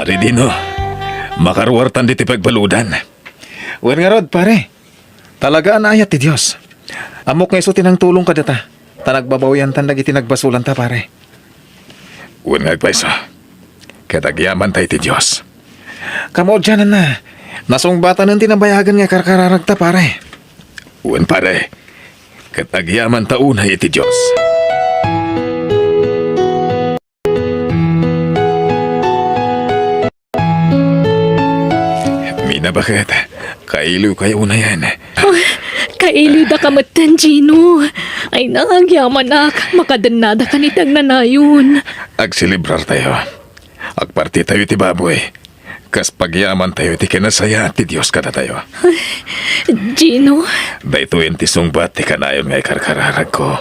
Pare Dino, makaruwartan di ti pagbaludan. Wen nga rod, pare. Talagaan ayat ti Diyos. Amok nga iso tinang tulong ka data. Tanagbabawian tan dagiti nagbasulan ta, pare. Uwan nga agpaiso, katagyaman tayo ti Diyos. Kamo dyanan na. Nasungbatan ng tinabayagan nga karkararag ta, pare. Uwan pare, katagyaman taunay iti Diyos. Mina bakit? Kailiw kayo na yan. Kaili da kamatan, Gino. Ay nangagyaman ak, makadanada ka nitag nanayon. Agsilibrar tayo. Agparti tayo ti baboy. Kas pagyaman tayo ti kinasaya ti Diyos kada tayo. Gino, Dahito yung ti sungbat ti kanayon ngay karkararag ko.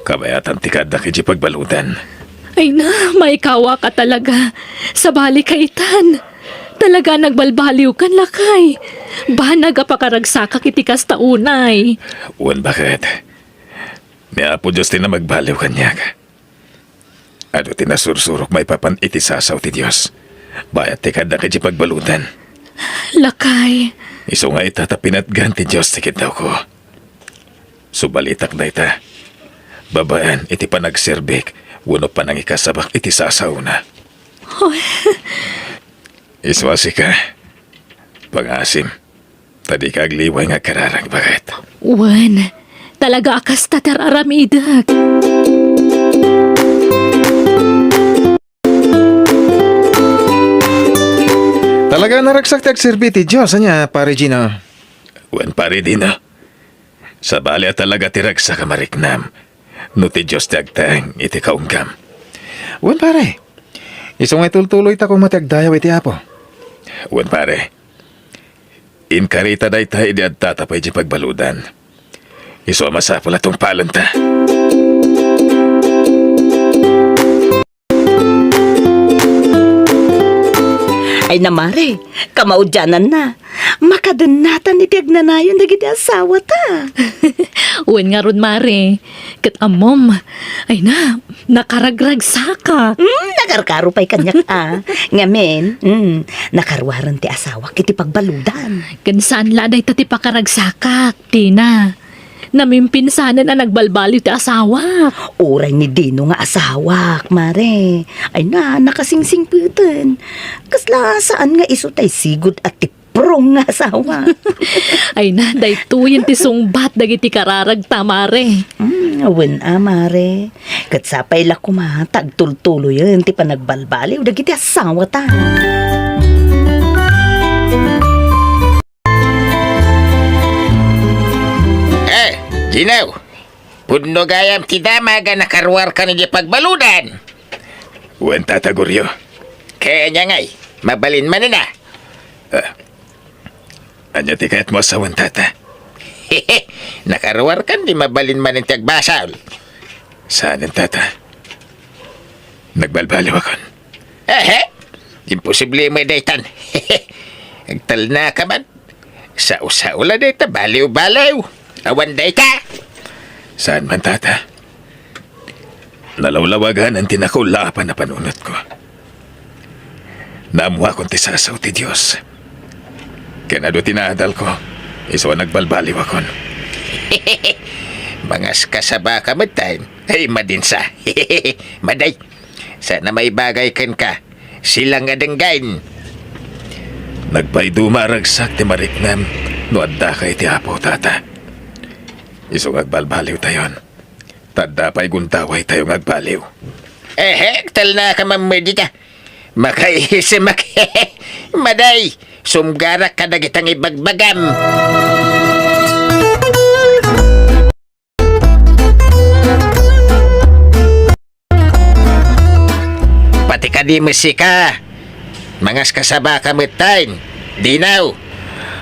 Kabayatan ti kada kiji pagbaludan. ay na, may kawa ka talaga. Sa balik kaitan. Talaga nagbalbaliw kan lakay. Banaga pa karagsaka kitikas taunay. Uwan bakit? Niya po Diyos ti na magbaliw kanyak. Ano ti nasursurok may papan iti sasaw ti Diyos. Bayat ti kada kiji pagbaludan. Lakay. Iso nga itatapin at ganti Diyos ti daw ko. Subalitak na ita. Babaan iti panagserbik. Wano pa nang ikasabak iti sasaw na. Iswasi ka. Pag-asim. Tadi ka agliway nga kararang bakit. Wan, talaga akas tatararamidag. Talaga naragsak ti agserbi ti Diyos, anya, pare Gino. Wan pare din na. Sa balya talaga tirag sa kamariknam. No ti Diyos ti agtang iti kaunggam. Wen, pare. Iso nga tultuloy ta kung matiagdayaw iti apo. Wan pare. Inkarita day tayo di at tatapay di pagbaludan. Iso masapol atong palanta. Ay namare, kamaudyanan na. Makadanatan iti agnanayon dagiti asawa ta. Uwan nga ron, Mare. Kat amom. Ay na, nakaragrag saka. Nakarkaro pa'y kanyak Ngamen, nakarwaran ti asawa kiti pagbaludan. Kansaan laday tati pakaragsakak, Tina. Namimpinsanan na nagbalbaliw ti asawa. Uray ni Dino nga asawak, mare. Ay na, nakasingsingputan. Kasla saan nga iso tay sigod at tiprong nga asawa. Ay na, daytoyin ti sungbat dagiti kararag tamare. Awen mare. Katsapay la kuma, tagtultulo yun ti panagbalbaliw dagiti asawa ta. Ginaw, pudno gayam ti damaga nakarwar ka ni pagbaludan. Wan tataguryo. Kaya niya ngay, mabalin man na. Anya ti kayat mo asawan tata. Hehe, nakarwar kan di mabalin man ang tiagbasal. Saan ang tata? Nagbalbaliw akon. Imposible mo daytan. Hehe, agtal na ka man. Sa ula dayta, baliw-baliw. Awan day ka. Saan man tata? Nalawlawagan ang tinakaulapan na panunot ko. Naamuha kong tisasaw ti Diyos. Kanado tinadal ko, iso nagbalbaliw akon. Mangas kasaba ka matay. Ay madinsa. Maday. Sana may bagay kan ka. Silang adenggain. Nagpaidumaragsak ti mariknam no adda kay ti apo tata. Iso agbalbaliw tayon. Tadda pa'y guntaway tayo agbaliw. Tal na ka mamadi ka. Makaisim Maday, sumgarak ka dagitang ibagbagam. Pati ka di musika. Mangas kasaba ka mitain. Dinaw.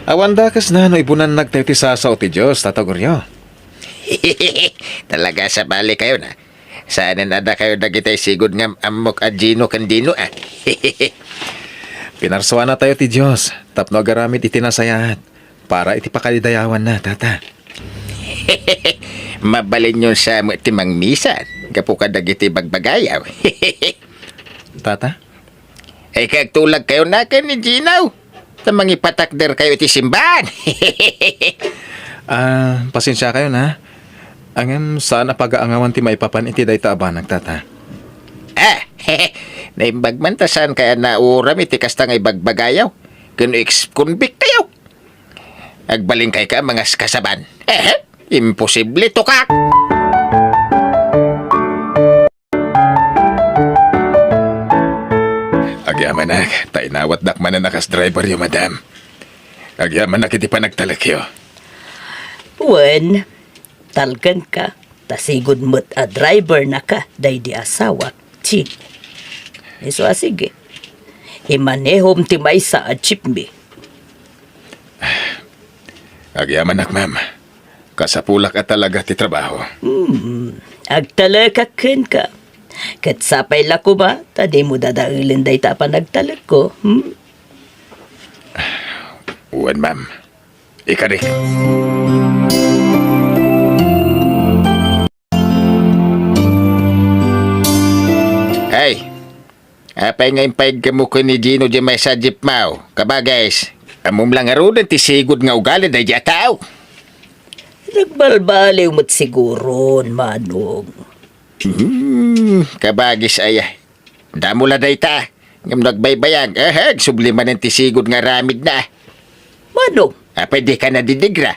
Awanda kas na no ibunan nagtayo ti sasaw ti Diyos, tataguryo. Talaga sa bali kayo na. Sana nada kayo dagitay sigod nga amok at Gino kandino Pinarsuan na tayo ti Diyos, tapno agaramit itinasayahat, para iti pakalidayawan na, tata. Mabalin yun sa timang misa. Gapo ka dagiti bagbagayaw. Tata? Ay kagtulag kayo na ka ni Ginaw. Tamang ipatakder kayo iti simbahan. Pasensya kayo na. Angam sana pag-aangawan ti maipapan iti dayta abanag tata. Naimbagmantasan kaya nauram iti kasta nga ibagbagayaw. Kano ex-convict kayo. Agbaling kay ka mga kasaban. Imposible to ka. Agyaman na, tainawat dakman na nakas driver yo, madam. Agyaman na kiti pa nagtalakyo. Wen, talgan ka. Tasigod mo't a driver na ka. Day di asawa. Ching. Iso sige. Imanehom ti may sa chipmi. Agyaman nak, ma'am. Kasapulak at talaga ti trabaho. Agtalakakin ka. Kat sapay lako ba, tadi mo dadailin day tapa nagtalag ko. Uwan, ma'am. Ikarik. Ay, apay nga impayag ka mo ko ni Gino di may sa jeep mau. Kabagays, amom lang arudan ti sigod nga ugali da dya tao. Nagbalbaliw mo't siguro, manong. Kabagis ay, damo la day ta. Ngam nagbaybayag, subliman ng ti sigod nga ramid na. Manong, Apay di ka nadidigra.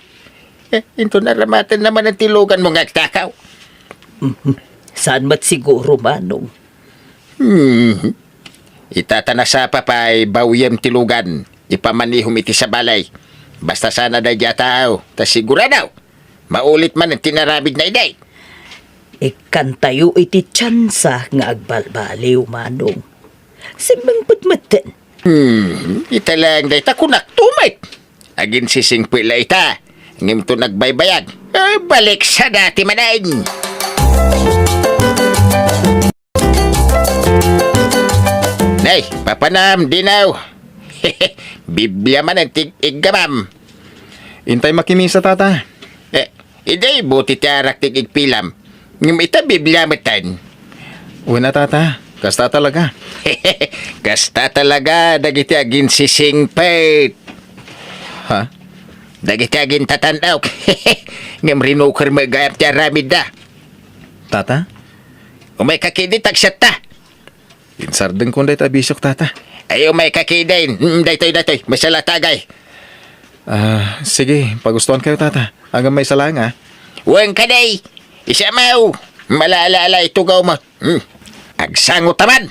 Ito naramatan naman ang tilugan mo nga takaw. saan mo't siguro, manong? Itatanasa pa pa'y bawiyem tilugan. Ipamanihom iti sa balay. Basta sana da dya tao. Tas sigura daw. Maulit man ang tinarabid na iday. Ikantayo iti tsansa nga agbalbaliw, manong. Simbang putmatan. Ita lang day ta kunak tumait. Agin sising pila ita. Ngim to nagbaybayag. Balik sa dati manain. Nay, papanam, dinaw. Biblia man ang tig-iggamam. Intay makimisa tata. Iday, buti tiyarak tig-igpilam. Ngim ita Biblia matan. Una tata. Kasta talaga. Kasta talaga, dagiti agin sising pait. Ha? Dagiti agin tatandaw. Ngim rinukar magayap tiya ramid da. Tata? Umay kakidi tagsat ta. Insardeng kung dayta bisyok tata. Ay umay kakidain. Daytoy. Masala tagay. Sige, pagustuhan kayo tata. Hanggang may salang ha. Huwag ka day. Isa mau. Malalaala itugaw mo. Agsango taman.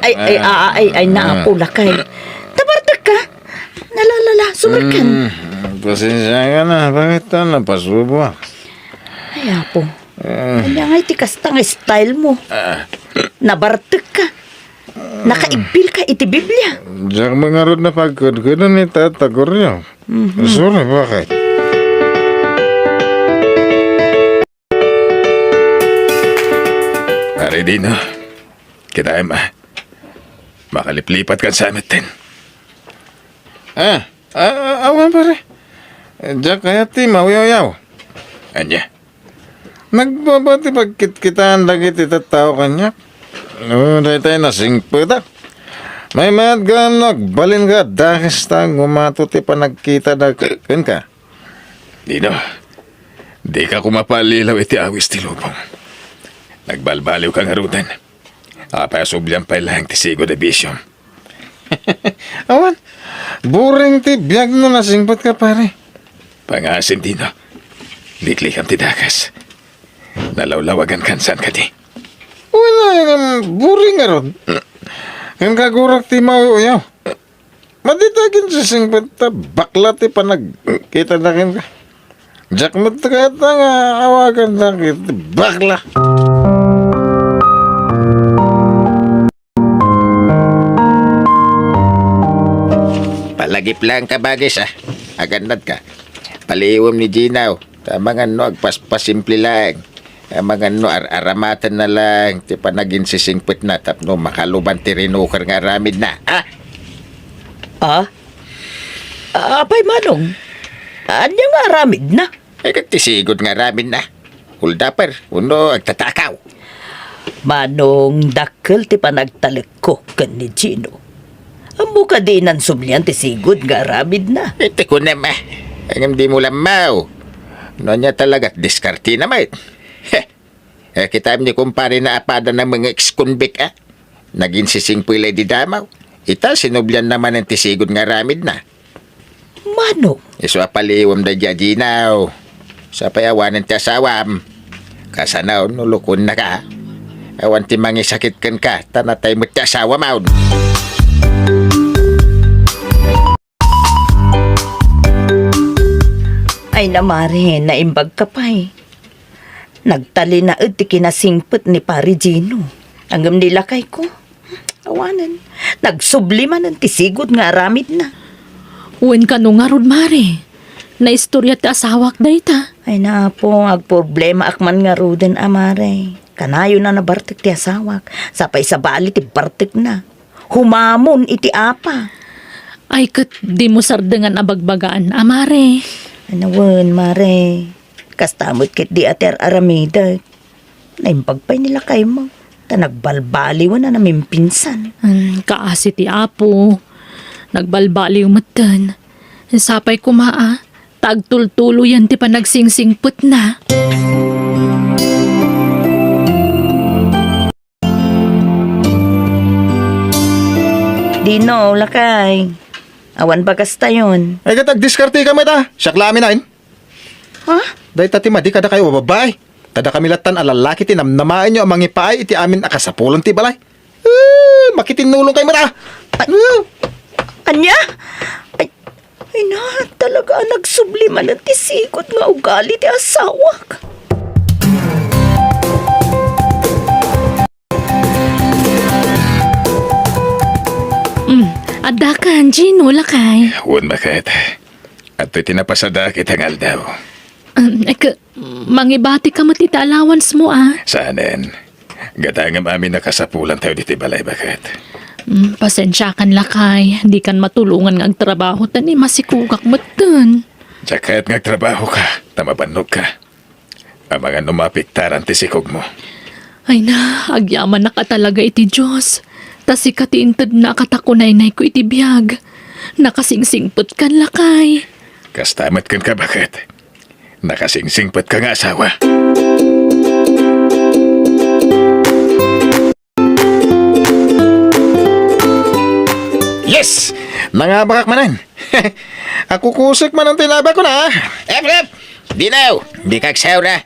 Ay, naapula kay. Tabartak ka. Nalalala, sumarkan. Pasensya ka na. Bakit ka napasubo? Ay, apo. Kanya nga iti kasta nga style mo. Nabartak ka. Nakaipil ka iti Biblia. Diyak mga rod na pagkudkudan ni Tata Goryo. Sorry, bakit? Pare Dino, kita makaliplipat ka sa amin din. Awan pare. Diyak kaya ti mawiyaw. Anya, Nagbabati pagkit-kitaan lagi ti tattao kanya. Dahil tayo nasingpo ta. May mayat ka nagbalin ka dahil ta gumato ti pa nagkita da kan ka. Dino, di ka kumapalilaw iti awis ti lubong. Nagbalbaliw ka nga rutan. Apasubyan pa lang ti sigo de bisyong. Awan, boring ti biyag no nasingpot ka pare. Pangasin, Dino. Liklikam ti dakas. Nalawlawagan kansan ka di. Wala yung boring nga ron. Kan kagurak ti mauyaw. Maditagin sa singpot ta bakla ti pa nagkita na kin ka. Jack mo ta nga awagan na kita bakla. Palagip lang ka bagis Agandad ka. Paliwam ni Ginaw. Mga agpaspasimple lang. Mga aramatan na lang. Ti pa naging sisingpit na. Tapno makaluban ti rinukar nga ramid na. Apay manong. Anya nga aramid na. Ay kagtisigod nga ramin na. Huldaper, uno agtatakaw. Manong dakkel ti panagtaleko kan ni Gino. Amo ka di nan sumlian ti sigod nga aramid na. Ito ko na ma. Ang di mo lamaw. No niya talaga diskarte na mait. Kita ni kumpare na apada ng mga ex-convict Naging sisingpilay di damaw. Ita sinublian naman ang tisigod nga ramid na. Manong, Iso apaliwam da jajinaw. Sa payawanan ti asawam. Kasanaw nulukon na ka. Awan ti mangisakit kan ka. Tanatay mo ti asawa maun. ay namari naimbag ka pa Nagtali na ti kinasingpet ni Pari Gino. Anggam nilakay ko. Awanan. Nagsubliman ng tisigod nga aramid na. Uwen ka nung nga rod, Mare. Naistorya ti asawak da ita. Ay na po, ag problema akman nga ruden amare. Kanayo na nabartik ti asawak. Sapay sa bali ti bartik na. Humamon iti apa. Ay kat di mo sardengan abagbagaan, Amare. Anawan, mare. Kastamot kit di ater aramida. Naimpagpay nila kay mo. Ta nagbalbaliw na namin pinsan. Kaasi ti Apo. Nagbalbaliw matan. Sapay kumaa. Tagtultulo yan ti panagsingsingput na. Dino, lakay. Awan bagas tayon. Ay katag diskarte ka ta. Siyak lamin na Ha? Dahil tati madi kada kayo babay. Tada kami latan alalaki tinamnamain nyo ang mangipaay iti amin akasapulan ti balay. Makitinulong kayo mata. Anya? Ay na, talaga nagsubliman ng tisikot nga ugali ti asawak. Adakan, Gino, lakay. Huwag makat. At ito'y tinapasada kitang aldaw. Mangibati ka matita allowance mo, Saanen? Gatangam amin nakasapulan tayo diti balay bakat. Pasensya kan lakay. Di kan matulungan ng trabaho tani masikugak mo dun. Tsaka at trabaho ka, tamabanog ka. Ang mga numapiktaran ti sikog mo. Ay na, agyaman na ka talaga iti Diyos. Tas ikatiintad na katakunay-nay ko iti biyag. Nakasingsingpot kan lakay. Kastamat kan ka bakat. Nakasingsingpat ka nga asawa. Yes! Nangabakak manan. Ako kusik man ang tinaba ko na. Rep! Dinaw! Di kagsaw na.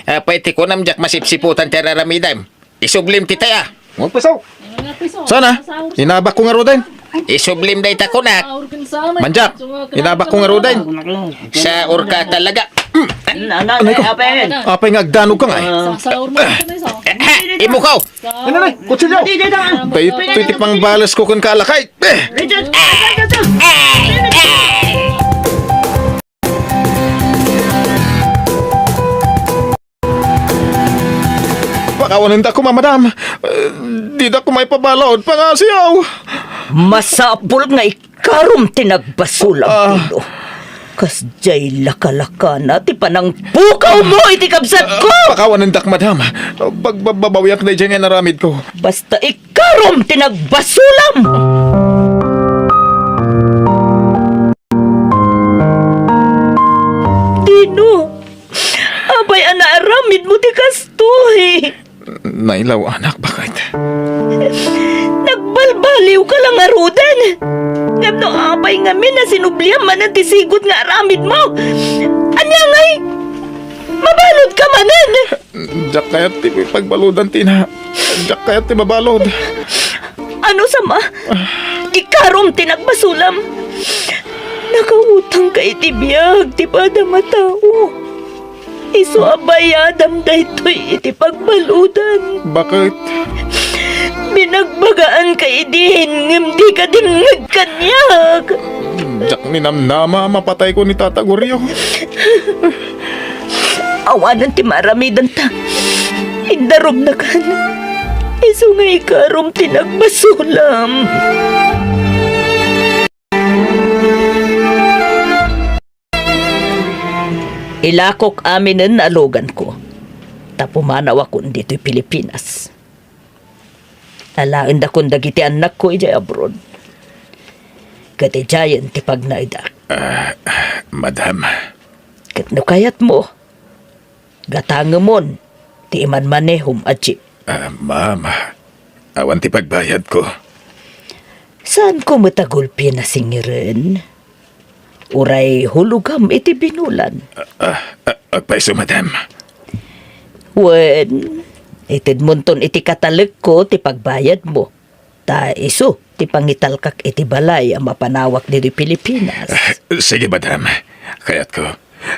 Apay ti kunam jak masipsiputan ti raramidam. Isublim ti taya. Huwag pasaw. Sana, inabak ko nga rodain. Isublim day ta kunak. Manjak, inabak ko nga rodain. Sa urka talaga. Anay ko, apay nga agdanog ka nga eh. Imukaw! Ano na, kutsilyo. Tayo tipang balas ko kung kalakay. Pakawanan da ko, mamadam. Di da ko may pabalod pa nga siyaw. Masapul nga ikarom tinagbasulang tulo. Kasjay laka-laka na ti panang pukaw mo iti kabsat ko. Pakawanan da, madam. Pagbabawiak na dyan nga naramid ko. Basta ikarom tinagbasulam. Dino, abay anaaramid mo ti kastoy. Nailaw, anak, bakit? Nagbalbaliw ka lang arudan. Ngam no abay nga min na sinublihan man ang tisigot nga aramid mo. Anya ngay, mabalod ka manan. Diyak kayat ti pagbaludan tina. Diyak kayat ti mabalod. Ano sama? Ikarom tinagbasulam. Nakautang ka itibiyag, ti pada matao. Iso abayadam daytoy iti pagbaludan. Bakit? Binagbagaan ka idihin, ngem di ka din nagkanyag. Diyak ninamnama, mapatay ko ni Tata Goryo. Awanan ti maramidan ta. Indarom na kan. Iso nga ikarom tinagbasulam. Ilakok aminin na alogan ko. Tapumanaw ako dito'y Pilipinas. Alain da kong dagiti anak ko ijay abroad. Katijayan ti pagnaida. Madam, Kat no kayat mo. Gatangamon ti iman manehom at jeep. ma'am, awan ti pagbayad ko. Saan ko matagulpi na singirin? Uray hulugam iti binulan. Agpaiso, madam. Wen, itid munton iti katalag ko ti pagbayad mo. Ta iso, ti pangitalkak iti balay ang mapanawak dito Pilipinas. Sige, madam. Kayat ko.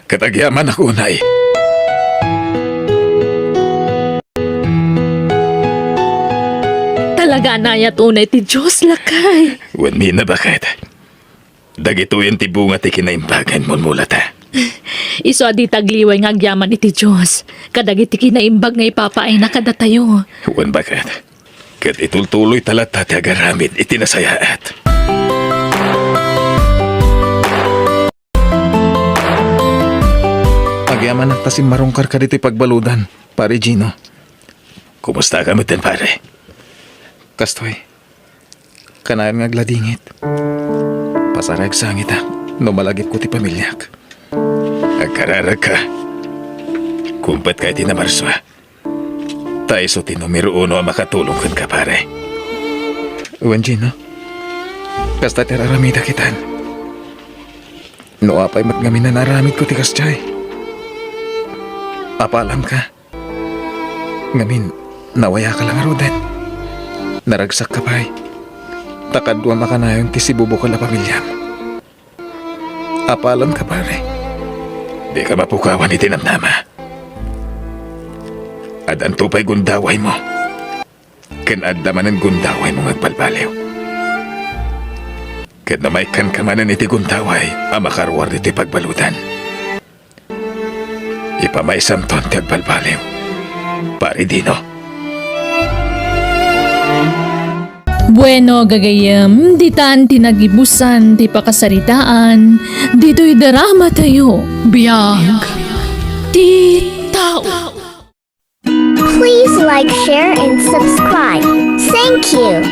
Katagyaman ako unay. Talaga anayat unay ti Diyos lakay. Wan mi na bakit? Dagituyan ti bunga ti kinaimbagan mo mula ta. Iso adi tagliway nga agyaman iti Diyos. Kadagiti kinaimbag nga ipapaay na kada tayo. Wan bakit? Kat itultuloy talata ti agaramid itinasayaat. Agyaman ang tasim marungkar ka dito'y pagbaludan, pare Gino. Kumusta ka din, pare? Kastoy, kanayon nga gladingit. Pasarag sangit ha, no malagip ko ti pamilyak. Agkararag ka. Kumpat ka itinamarso. Tayo so ti numero 1 ang makatulong kan ka, pare. Uwan Gino, kasta tiraramida kitan. No apay matgamin na naramid ko ti kastay. Apalam ka. Ngamin, nawaya ka lang arudan. Naragsak ka pa'y. Takadwa makanayon ti sibubo ka la pamilyam. Apalam ka pare. Di ka mapukawan itinamnama. At ang tupay gundaway mo. Kanaddaman ang gundaway mo magbalbaliw. Kat na may kankamanan iti gundaway ang makarwar iti pagbalutan. Ipamaysam ton ti agbalbaliw. Pare Dino. Bueno, gagayam, ditan tinagibusan, ti pakasaritaan, dito'y darama tayo, biyag, ti tao. Please like, share, and subscribe. Thank you.